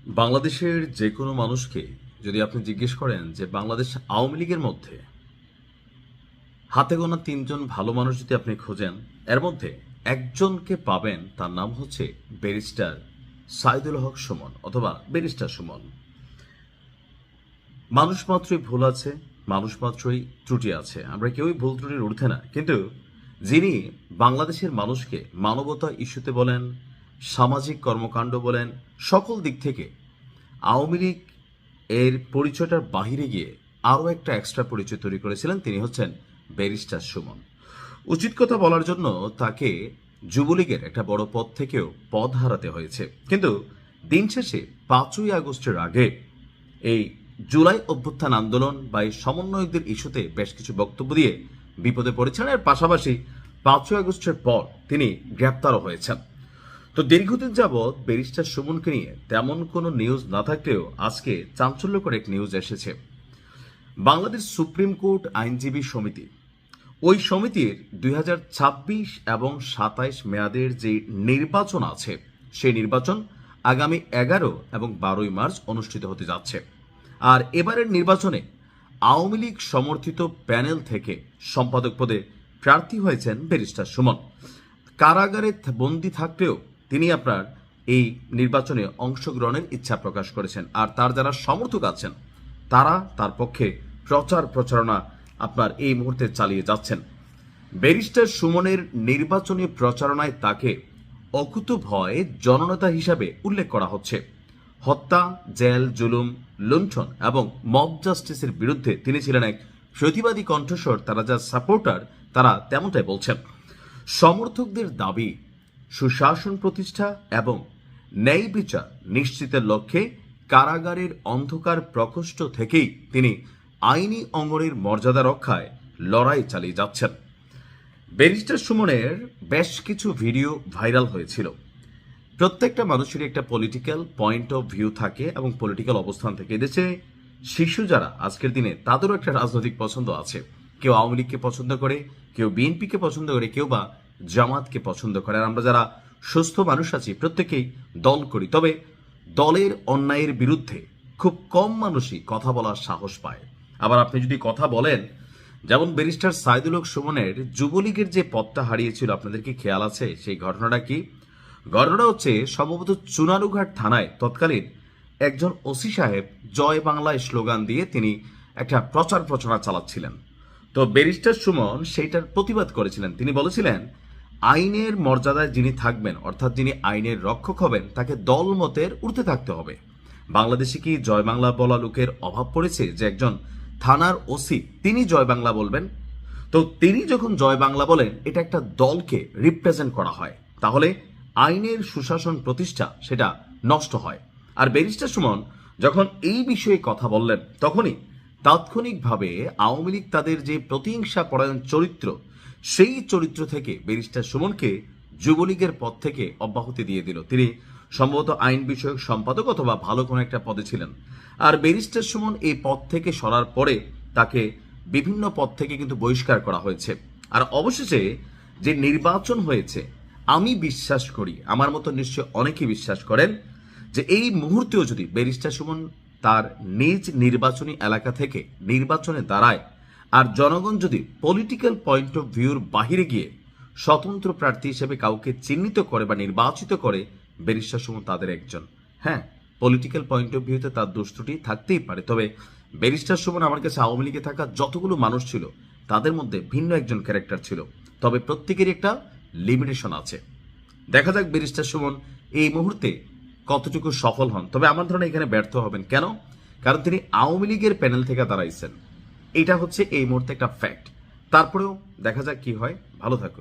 বাংলাদেশের যে কোনো মানুষকে যদি আপনি জিজ্ঞেস করেন যে বাংলাদেশ আওয়ামী লীগের মধ্যে হাতে গোনা ৩ জন ভালো মানুষ যদি আপনি খোঁজেন, এর মধ্যে একজনকে পাবেন, তার নাম হচ্ছে ব্যারিস্টার সাইদুল হক সুমন অথবা ব্যারিস্টার সুমন। মানুষ মাত্রই ভুল আছে, মানুষ মাত্রই ত্রুটি আছে, আমরা কেউই ভুল ত্রুটির ঊর্ধ্বে না। কিন্তু যিনি বাংলাদেশের মানুষকে মানবতা ইস্যুতে বলেন, সামাজিক কর্মকাণ্ড বলেন, সকল দিক থেকে আওয়ামী লীগ এর পরিচয়টার বাহিরে গিয়ে আরও একটা এক্সট্রা পরিচয় তৈরি করেছিলেন, তিনি হচ্ছেন ব্যারিস্টার সুমন। উচিত কথা বলার জন্য তাকে যুবলীগের একটা বড় পদ থেকেও পদ হারাতে হয়েছে। কিন্তু দিন শেষে ৫ই আগস্টের আগে এই জুলাই অভ্যুত্থান আন্দোলন বা এই সমন্বয়কদের ইস্যুতে বেশ কিছু বক্তব্য দিয়ে বিপদে পড়েছেন। এর পাশাপাশি ৫ই আগস্টের পর তিনি গ্রেপ্তারও হয়েছেন। তো দীর্ঘদিন যাবৎ ব্যারিস্টার সুমনকে নিয়ে তেমন কোনো নিউজ না থাকলেও আজকে চাঞ্চল্যকর এক নিউজ এসেছে। বাংলাদেশ সুপ্রিম কোর্ট আইনজীবী সমিতি, ওই সমিতির ২০২৬ এবং ২৭ মেয়াদের যে নির্বাচন আছে, সেই নির্বাচন আগামী ১১ এবং ১২ই মার্চ অনুষ্ঠিত হতে যাচ্ছে। আর এবারের নির্বাচনে আওয়ামী লীগ সমর্থিত প্যানেল থেকে সম্পাদক পদে প্রার্থী হয়েছেন ব্যারিস্টার সুমন। কারাগারে বন্দী থাকলেও তিনি আপনার এই নির্বাচনে অংশগ্রহণের ইচ্ছা প্রকাশ করেছেন। আর তার যারা সমর্থক আছেন তারা তার পক্ষে প্রচারণা আপনার এই মুহূর্তে চালিয়ে যাচ্ছেন। ব্যারিস্টার সুমনের নির্বাচনী প্রচারণায় তাকে অকুতোভয় জননেতা হিসাবে উল্লেখ করা হচ্ছে। হত্যা, জেল, জুলুম, লুণ্ঠন এবং মব জাস্টিসের বিরুদ্ধে তিনি ছিলেন এক প্রতিবাদী কণ্ঠস্বর। তারা যা সাপোর্টার তারা তেমনটাই বলছেন। সমর্থকদের দাবি, সুশাসন প্রতিষ্ঠা এবং ন্যায় বিচার নিশ্চিতের লক্ষ্যে কারাগারের অন্ধকার প্রকোষ্ঠ থেকেই তিনি আইনি অঙ্গনের মর্যাদা রক্ষায় লড়াই চালিয়ে যাচ্ছেন। ব্যারিস্টার সুমনের বেশ কিছু ভিডিও ভাইরাল হয়েছিল। প্রত্যেকটা মানুষেরই একটা পলিটিক্যাল পয়েন্ট অফ ভিউ থাকে এবং পলিটিক্যাল অবস্থান থাকে। এদেশে শিশু যারা আজকের দিনে, তাদেরও একটা রাজনৈতিক পছন্দ আছে। কেউ আওয়ামী লীগকে পছন্দ করে, কেউ বিএনপিকে পছন্দ করে, কেউ বা জামাতকে পছন্দ করে। আর আমরা যারা সুস্থ মানুষ আছি প্রত্যেকেই দল করি। তবে দলের অন্যায়ের বিরুদ্ধে খুব কম মানুষই কথা বলার সাহস পায়। আবার আপনি যদি কথা বলেন, যেমন ব্যারিস্টার সাইদুল হক সুমনের যুবলীগের যে পদটা হারিয়েছিল, আপনাদের কি খেয়াল আছে সেই ঘটনাটা কি? ঘটনাটা হচ্ছে সম্ভবত চুনারুঘাট থানায় তৎকালীন একজন ওসি সাহেব জয় বাংলায় স্লোগান দিয়ে তিনি একটা প্রচারণা চালাচ্ছিলেন। তো ব্যারিস্টার সুমন সেইটার প্রতিবাদ করেছিলেন। তিনি বলেছিলেন, আইনের মর্যাদায় যিনি থাকবেন, অর্থাৎ যিনি আইনের রক্ষক হবেন, তাকে দলমতের ঊর্ধ্বে থাকতে হবে। বাংলাদেশে কি জয় বাংলা বলা লোকের অভাব পড়েছে যে একজন থানার ওসি তিনি জয় বাংলা বলবেন? তো তিনি যখন জয় বাংলা বলেন, এটা একটা দলকে রিপ্রেজেন্ট করা হয়, তাহলে আইনের সুশাসন প্রতিষ্ঠা সেটা নষ্ট হয়। আর ব্যারিস্টার সুমন যখন এই বিষয়ে কথা বললেন, তখনই তাৎক্ষণিকভাবে আওয়ামী লীগ তাদের যে প্রতিহিংসা পরায়ণ চরিত্র, সেই চরিত্র থেকে ব্যারিস্টার সুমনকে যুবলীগের পদ থেকে অব্যাহতি দিয়ে দিল। তিনি সম্ভবত আইন বিষয়ক সম্পাদক অথবা ভালো কোনো একটা পদে ছিলেন। আর ব্যারিস্টার সুমন এই পদ থেকে সরার পরে তাকে বিভিন্ন পদ থেকে কিন্তু বহিষ্কার করা হয়েছে। আর অবশেষে যে নির্বাচন হয়েছে, আমি বিশ্বাস করি, আমার মতো নিশ্চয় অনেকেই বিশ্বাস করেন, যে এই মুহূর্তেও যদি ব্যারিস্টার সুমন তার নিজ নির্বাচনী এলাকা থেকে নির্বাচনে দাঁড়ায়, আর জনগণ যদি পলিটিক্যাল পয়েন্ট অফ ভিউর বাহিরে গিয়ে স্বতন্ত্র প্রার্থী হিসেবে কাউকে চিহ্নিত করে বা নির্বাচিত করে, ব্যারিস্টার সুমন তাদের একজন। হ্যাঁ, পলিটিক্যাল পয়েন্ট অফ ভিউতে তার দোষ ত্রুটি থাকতেই পারে, তবে ব্যারিস্টার সুমন আমার কাছে আওয়ামী লীগে থাকা যতগুলো মানুষ ছিল তাদের মধ্যে ভিন্ন একজন ক্যারেক্টার ছিল। তবে প্রত্যেকেরই একটা লিমিটেশন আছে। দেখা যাক ব্যারিস্টার সুমন এই মুহূর্তে কতটুকু সফল হন। তবে আমার ধারণা এখানে ব্যর্থ হবেন। কেন? কারণ তিনি আওয়ামী লীগের প্যানেল থেকে দাঁড়াইছেন, এটা হচ্ছে এই মুহূর্তে একটা ফ্যাক্ট। তারপরেও দেখা যাক কি হয়। ভালো থাকুন।